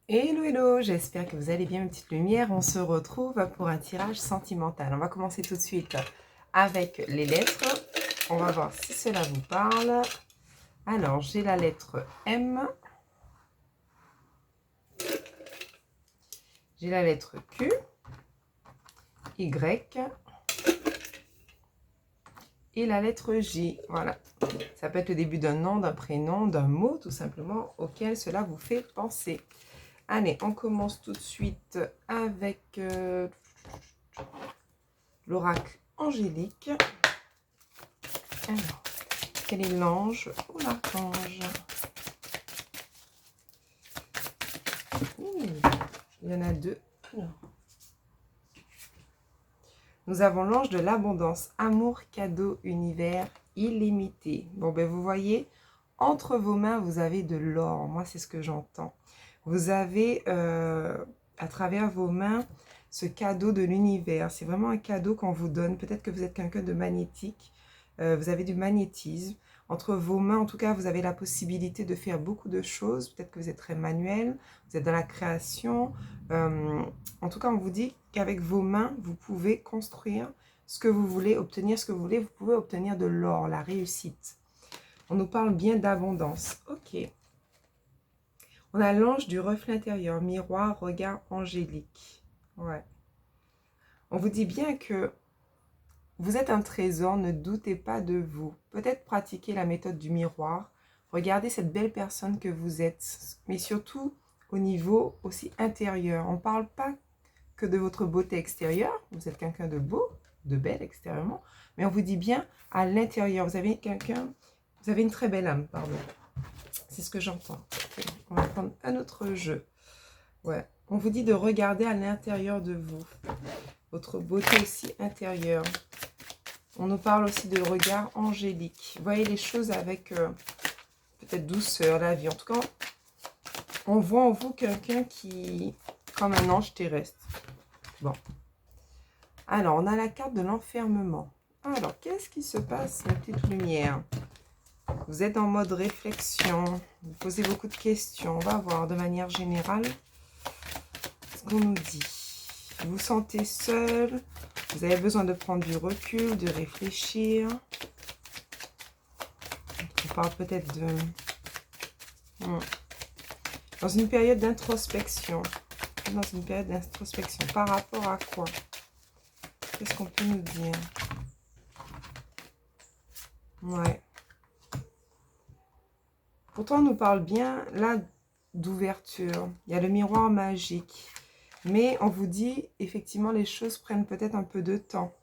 Hello, hello, j'espère que vous allez bien, une petite lumière. On se retrouve pour un tirage sentimental. On va commencer tout de suite avec les lettres. On va voir si cela vous parle. Alors, j'ai la lettre M. J'ai la lettre Q, Y et la lettre J. Voilà. Ça peut être le début d'un nom, d'un prénom, d'un mot, tout simplement, auquel cela vous fait penser. Allez, on commence tout de suite avec l'oracle angélique. Alors, quel est l'ange ou l'archange? Il y en a deux. Alors. Nous avons l'ange de l'abondance, amour, cadeau, univers illimité. Bon, ben vous voyez, entre vos mains, vous avez de l'or. Moi, c'est ce que j'entends. Vous avez, à travers vos mains, ce cadeau de l'univers. C'est vraiment un cadeau qu'on vous donne. Peut-être que vous êtes quelqu'un de magnétique. Vous avez du magnétisme. Entre vos mains, en tout cas, vous avez la possibilité de faire beaucoup de choses. Peut-être que vous êtes très manuel, vous êtes dans la création. En tout cas, on vous dit qu'avec vos mains, vous pouvez construire ce que vous voulez, obtenir ce que vous voulez. Vous pouvez obtenir de l'or, la réussite. On nous parle bien d'abondance. Ok. On a l'ange du reflet intérieur, miroir, regard angélique. Ouais. On vous dit bien que vous êtes un trésor, ne doutez pas de vous. Peut-être pratiquer la méthode du miroir. Regardez cette belle personne que vous êtes, mais surtout au niveau aussi intérieur. On ne parle pas que de votre beauté extérieure. Vous êtes quelqu'un de beau, de belle extérieurement, mais on vous dit bien à l'intérieur. Vous avez une très belle âme, pardon. C'est ce que j'entends. Okay. On va prendre un autre jeu. Ouais. On vous dit de regarder à l'intérieur de vous. Votre beauté aussi intérieure. On nous parle aussi de regard angélique. Vous voyez les choses avec peut-être douceur, la vie. En tout cas, on voit en vous quelqu'un qui, comme un ange terrestre. Bon. Alors, on a la carte de l'enfermement. Alors, qu'est-ce qui se passe, ma petite lumière? Vous êtes en mode réflexion. Vous posez beaucoup de questions. On va voir de manière générale ce qu'on nous dit. Vous vous sentez seul. Vous avez besoin de prendre du recul, de réfléchir. On parle peut-être de... Dans une période d'introspection. Dans une période d'introspection. Par rapport à quoi? Qu'est-ce qu'on peut nous dire? Ouais. Pourtant, on nous parle bien, là, d'ouverture. Il y a le miroir magique. Mais on vous dit, effectivement, les choses prennent peut-être un peu de temps.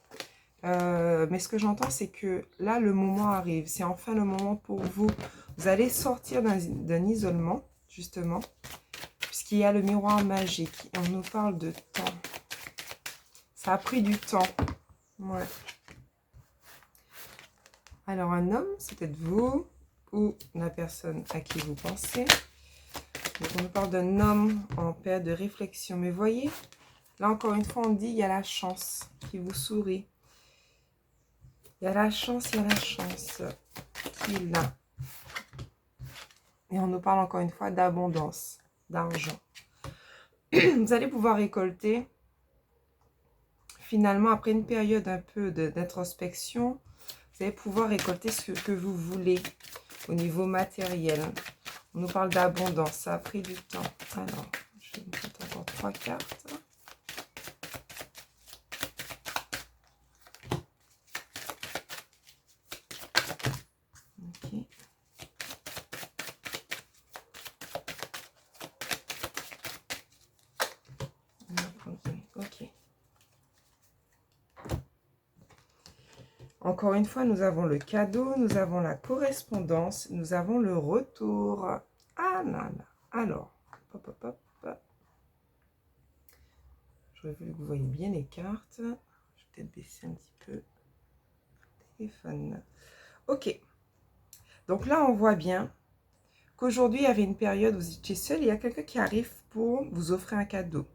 Mais ce que j'entends, c'est que là, le moment arrive. C'est enfin le moment pour vous. Vous allez sortir d'un isolement, justement, puisqu'il y a le miroir magique. Et on nous parle de temps. Ça a pris du temps. Ouais. Alors, un homme, c'est peut-être vous ou la personne à qui vous pensez. Donc, on nous parle d'un homme en période de réflexion. Mais voyez, là, encore une fois, on dit, il y a la chance qui vous sourit. Il y a la chance qui est là. Et on nous parle encore une fois d'abondance, d'argent. Vous allez pouvoir récolter, finalement, après une période un peu d'introspection, vous allez pouvoir récolter ce que vous voulez au niveau matériel. On nous parle d'abondance, ça a pris du temps. Alors, je vais vous mettre encore 3 cartes. Ok. Ok. Encore une fois, nous avons le cadeau, nous avons la correspondance, nous avons le retour. Ah là là. Alors, hop, hop, hop. J'aurais voulu que vous voyez bien les cartes. Je vais peut-être baisser un petit peu le téléphone. Ok. Donc là, on voit bien qu'aujourd'hui, il y avait une période où vous étiez seul. Il y a quelqu'un qui arrive pour vous offrir un cadeau.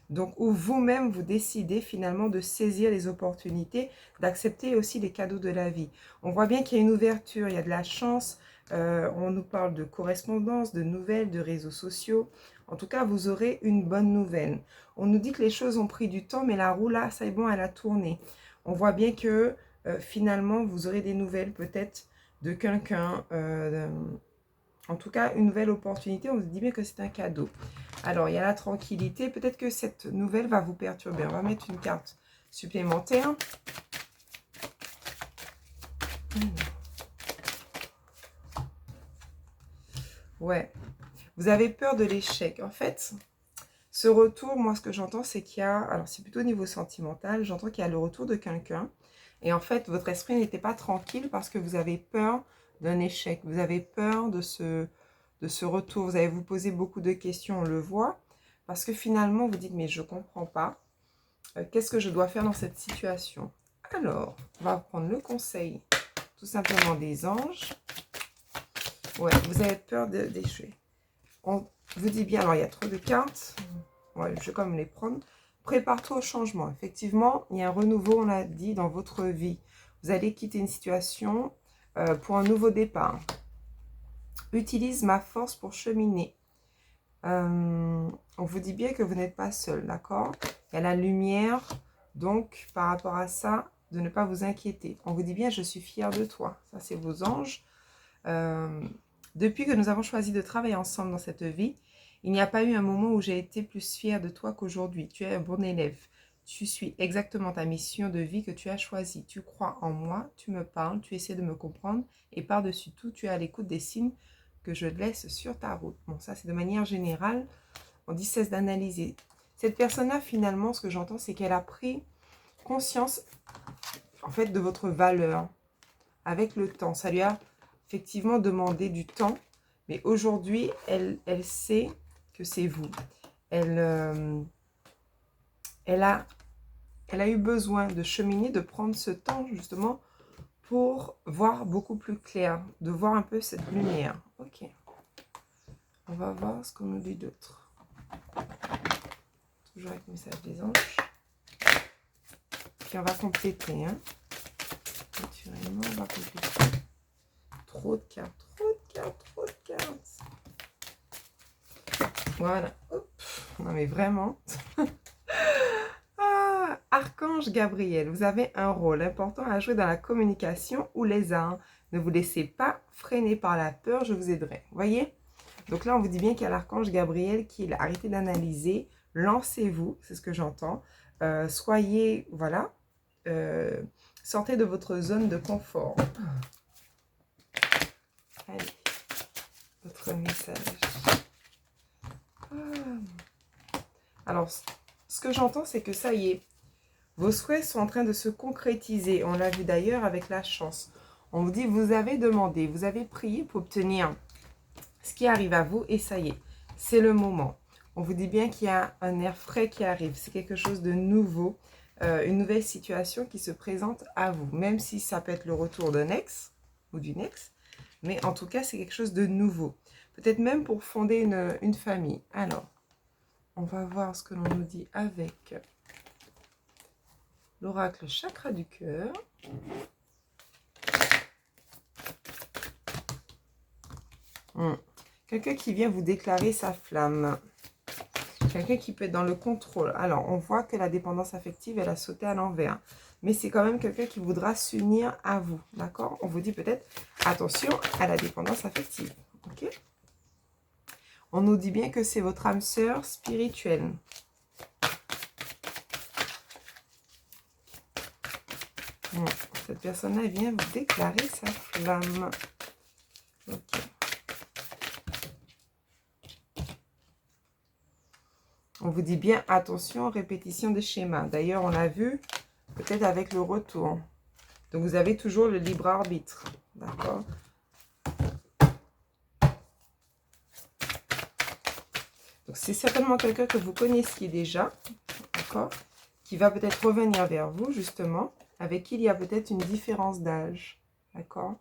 Donc, où vous-même, vous décidez finalement de saisir les opportunités, d'accepter aussi les cadeaux de la vie. On voit bien qu'il y a une ouverture, il y a de la chance. On nous parle de correspondance, de nouvelles, de réseaux sociaux. En tout cas, vous aurez une bonne nouvelle. On nous dit que les choses ont pris du temps, mais la roue là, ça est bon, elle a tourné. On voit bien que finalement, vous aurez des nouvelles peut-être de quelqu'un. En tout cas, une nouvelle opportunité. On vous dit bien que c'est un cadeau. Alors, il y a la tranquillité. Peut-être que cette nouvelle va vous perturber. On va mettre une carte supplémentaire. Ouais. Vous avez peur de l'échec. En fait, ce retour, moi, ce que j'entends, c'est qu'il y a... Alors, c'est plutôt au niveau sentimental. J'entends qu'il y a le retour de quelqu'un. Et en fait, votre esprit n'était pas tranquille parce que vous avez peur d'un échec. Vous avez peur de ce retour. Vous allez vous poser beaucoup de questions, on le voit. Parce que finalement, vous dites, mais je ne comprends pas. Qu'est-ce que je dois faire dans cette situation? Alors, on va prendre le conseil, tout simplement, des anges. Ouais, vous avez peur d'échouer. On vous dit bien, alors il y a trop de cartes. Ouais, je vais quand même les prendre. Prépare-toi au changement. Effectivement, il y a un renouveau, on l'a dit, dans votre vie. Vous allez quitter une situation pour un nouveau départ. Utilise ma force pour cheminer. On vous dit bien que vous n'êtes pas seul, d'accord? Il y a la lumière, donc par rapport à ça, de ne pas vous inquiéter. On vous dit bien, je suis fière de toi. Ça, c'est vos anges. Depuis que nous avons choisi de travailler ensemble dans cette vie, il n'y a pas eu un moment où j'ai été plus fière de toi qu'aujourd'hui. Tu es un bon élève. Tu suis exactement ta mission de vie que tu as choisie. Tu crois en moi, tu me parles, tu essaies de me comprendre et par-dessus tout, tu es à l'écoute des signes que je laisse sur ta route. Bon, ça, c'est de manière générale. On dit cesse d'analyser. Cette personne-là, finalement, ce que j'entends, c'est qu'elle a pris conscience, en fait, de votre valeur avec le temps. Ça lui a effectivement demandé du temps, mais aujourd'hui, elle sait que c'est vous. Elle a eu besoin de cheminer, de prendre ce temps, justement, pour voir beaucoup plus clair, de voir un peu cette lumière. Ok. On va voir ce qu'on nous dit d'autre. Toujours avec le message des anges. Puis on va compléter. Hein. Naturellement, on va compléter. Trop de cartes, trop de cartes, trop de cartes. Voilà. Hop. Non mais vraiment. Ah, Archange Gabriel, vous avez un rôle important à jouer dans la communication ou les arts. Ne vous laissez pas freiner par la peur, je vous aiderai. Vous voyez? Donc là, on vous dit bien qu'il y a l'archange Gabriel qui a arrêté d'analyser. Lancez-vous, c'est ce que j'entends. Soyez, voilà, sortez de votre zone de confort. Allez, votre message. Alors, ce que j'entends, c'est que ça y est, vos souhaits sont en train de se concrétiser. On l'a vu d'ailleurs avec la chance. On vous dit, vous avez demandé, vous avez prié pour obtenir ce qui arrive à vous et ça y est, c'est le moment. On vous dit bien qu'il y a un air frais qui arrive. C'est quelque chose de nouveau, une nouvelle situation qui se présente à vous. Même si ça peut être le retour d'un ex ou d'une ex. Mais en tout cas, c'est quelque chose de nouveau. Peut-être même pour fonder une famille. Alors, on va voir ce que l'on nous dit avec l'oracle chakra du cœur. Quelqu'un qui vient vous déclarer sa flamme. Quelqu'un qui peut être dans le contrôle. Alors, on voit que la dépendance affective, elle a sauté à l'envers. Mais c'est quand même quelqu'un qui voudra s'unir à vous. D'accord? On vous dit peut-être, attention à la dépendance affective. Ok? On nous dit bien que c'est votre âme sœur spirituelle. Bon, cette personne-là vient vous déclarer sa flamme. Ok. On vous dit bien, attention, répétition des schémas. D'ailleurs, on l'a vu, peut-être avec le retour. Donc, vous avez toujours le libre arbitre. D'accord? Donc, c'est certainement quelqu'un que vous connaissiez déjà. D'accord? Qui va peut-être revenir vers vous, justement. Avec qui il y a peut-être une différence d'âge. D'accord?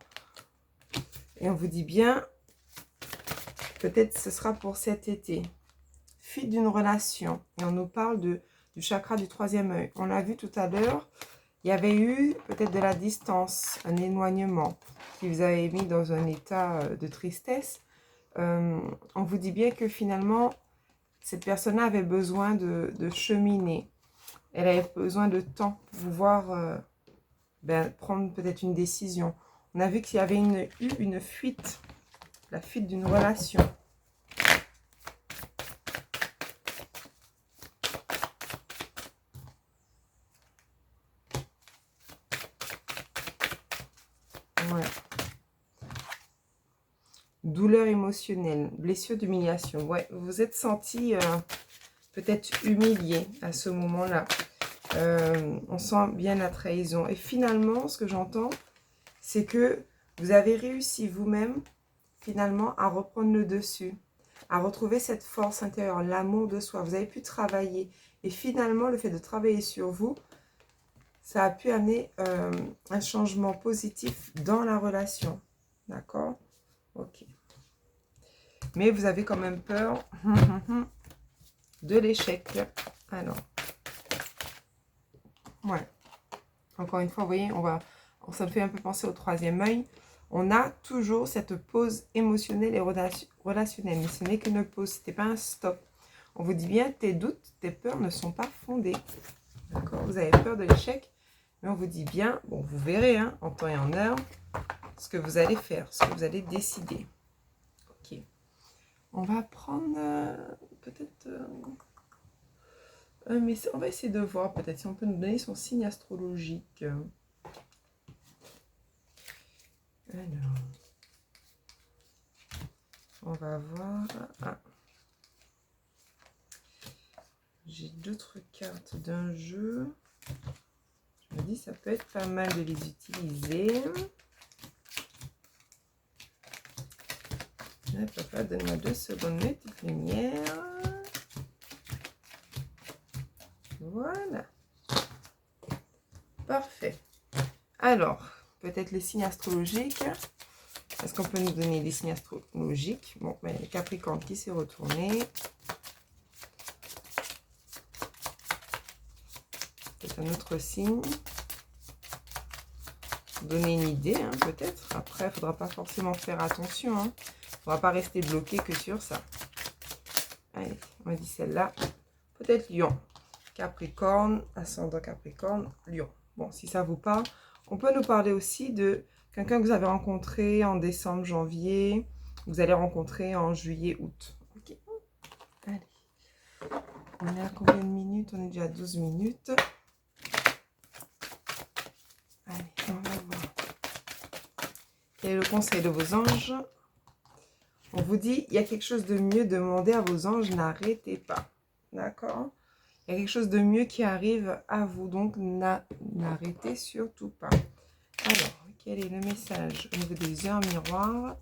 Et on vous dit bien, peut-être ce sera pour cet été. Fuite d'une relation. Et on nous parle du chakra du troisième œil. On l'a vu tout à l'heure. Il y avait eu peut-être de la distance, un éloignement qui vous avait mis dans un état de tristesse. On vous dit bien que finalement, cette personne-là avait besoin de cheminer. Elle avait besoin de temps pour pouvoir prendre peut-être une décision. On a vu qu'il y avait eu une fuite, la fuite d'une relation. Ouais. Douleur émotionnelle, blessure d'humiliation. Ouais, vous vous êtes senti peut-être humilié à ce moment-là. On sent bien la trahison. Et finalement, ce que j'entends, c'est que vous avez réussi vous-même, finalement, à reprendre le dessus, à retrouver cette force intérieure, l'amour de soi. Vous avez pu travailler. Et finalement, le fait de travailler sur vous, ça a pu amener un changement positif dans la relation. D'accord? Ok. Mais vous avez quand même peur de l'échec. Alors. Ouais. Encore une fois, vous voyez, ça me fait un peu penser au troisième œil. On a toujours cette pause émotionnelle et relationnelle. Mais ce n'est qu'une pause, ce n'est pas un stop. On vous dit bien, tes doutes, tes peurs ne sont pas fondées. D'accord? Vous avez peur de l'échec, mais on vous dit bien, bon, vous verrez, hein, en temps et en heure, ce que vous allez faire, ce que vous allez décider. Ok. On va prendre peut-être... mais on va essayer de voir peut-être si on peut nous donner son signe astrologique. Alors, on va voir. Ah. J'ai d'autres cartes d'un jeu. Je me dis, ça peut être pas mal de les utiliser. Papa, donne-moi 2 secondes, mes petites lumières. Voilà. Parfait. Alors, peut-être les signes astrologiques. Est-ce qu'on peut nous donner des signes astrologiques? Bon, ben, le Capricorne qui s'est retourné. C'est un autre signe. Donner une idée, hein, peut-être. Après, il ne faudra pas forcément faire attention. Hein. Il ne faudra pas rester bloqué que sur ça. Allez, on va dire celle-là. Peut-être Lion. Capricorne, ascendant Capricorne, Lion. Bon, si ça vous parle, on peut nous parler aussi de quelqu'un que vous avez rencontré en décembre, janvier. Vous allez rencontrer en juillet, août. Ok. Allez. On est à combien de minutes? On est déjà à 12 minutes. Allez, on va voir. Quel est le conseil de vos anges? On vous dit, il y a quelque chose de mieux, demandez à vos anges, n'arrêtez pas. D'accord? Il y a quelque chose de mieux qui arrive à vous, donc n'arrêtez surtout pas. Alors, quel est le message au niveau des yeux en miroir?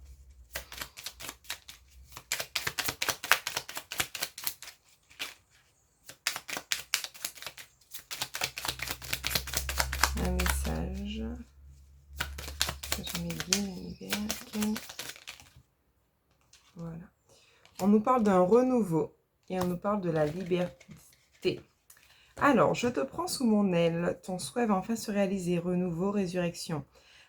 Un message. Je mets bien l'univers. Okay. Voilà. On nous parle d'un renouveau et on nous parle de la liberté. Alors, je te prends sous mon aile. Ton souhait va enfin se réaliser. Renouveau, résurrection.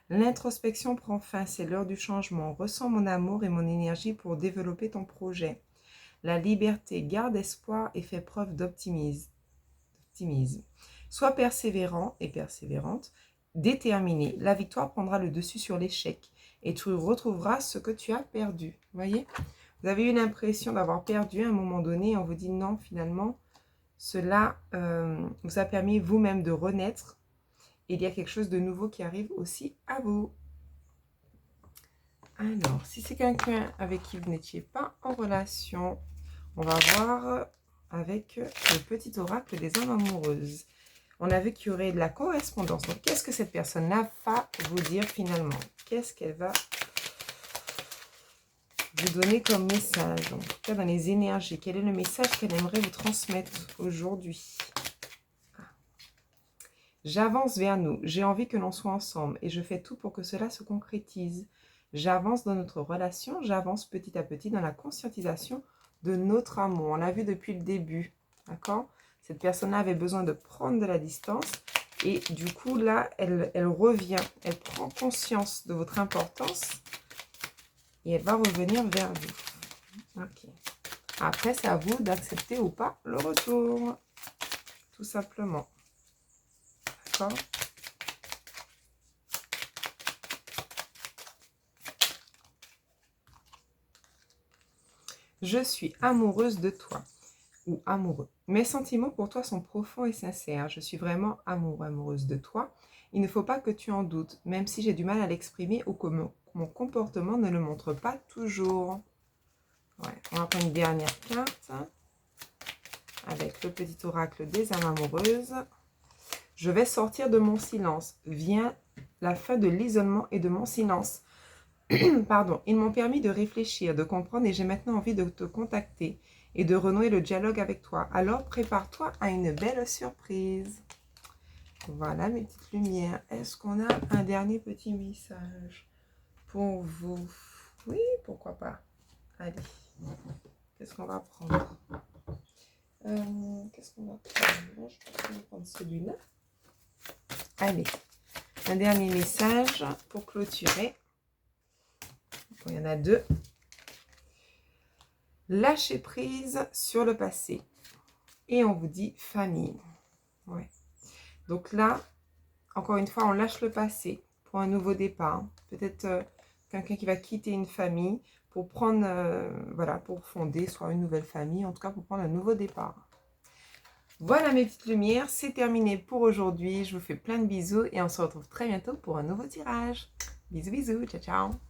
L'introspection prend fin. C'est l'heure du changement. Ressens mon amour et mon énergie pour développer ton projet. La liberté, garde espoir et fais preuve d'optimisme. Sois persévérant et persévérante, déterminé. La victoire prendra le dessus sur l'échec et tu retrouveras ce que tu as perdu. Vous voyez? Vous avez eu l'impression d'avoir perdu à un moment donné et on vous dit non, finalement, cela vous a permis vous-même de renaître et il y a quelque chose de nouveau qui arrive aussi à vous. Alors, si c'est quelqu'un avec qui vous n'étiez pas en relation, on va voir avec le petit oracle des âmes amoureuses. On a vu qu'il y aurait de la correspondance. Donc, qu'est-ce que cette personne-là va vous dire finalement? Qu'est-ce qu'elle va vous donner comme message? En tout cas, dans les énergies, quel est le message qu'elle aimerait vous transmettre aujourd'hui? J'avance vers nous. J'ai envie que l'on soit ensemble et je fais tout pour que cela se concrétise. J'avance dans notre relation. J'avance petit à petit dans la conscientisation de notre amour. On l'a vu depuis le début. D'accord? Cette personne-là avait besoin de prendre de la distance. Et du coup, là, elle revient. Elle prend conscience de votre importance. Et elle va revenir vers vous. Ok. Après, c'est à vous d'accepter ou pas le retour. Tout simplement. D'accord? Je suis amoureuse de toi ou amoureux. Mes sentiments pour toi sont profonds et sincères. Je suis vraiment amoureuse de toi. Il ne faut pas que tu en doutes, même si j'ai du mal à l'exprimer ou que mon comportement ne le montre pas toujours. Ouais, on va prendre une dernière carte avec le petit oracle des âmes amoureuses. Je vais sortir de mon silence. Vient la fin de l'isolement et de mon silence. Pardon, ils m'ont permis de réfléchir, de comprendre et j'ai maintenant envie de te contacter et de renouer le dialogue avec toi. Alors prépare-toi à une belle surprise. Voilà mes petites lumières. Est-ce qu'on a un dernier petit message pour vous? Oui, pourquoi pas. Allez, qu'est-ce qu'on va prendre? Qu'est-ce qu'on va prendre? Je pense qu'on va prendre celui-là. Allez, un dernier message pour clôturer. Bon, il y en a deux. Lâchez prise sur le passé. Et on vous dit famille. Ouais. Donc là, encore une fois, on lâche le passé pour un nouveau départ. Peut-être quelqu'un qui va quitter une famille pour prendre, voilà, pour fonder soit une nouvelle famille, en tout cas pour prendre un nouveau départ. Voilà mes petites lumières, c'est terminé pour aujourd'hui. Je vous fais plein de bisous et on se retrouve très bientôt pour un nouveau tirage. Bisous, bisous, ciao, ciao.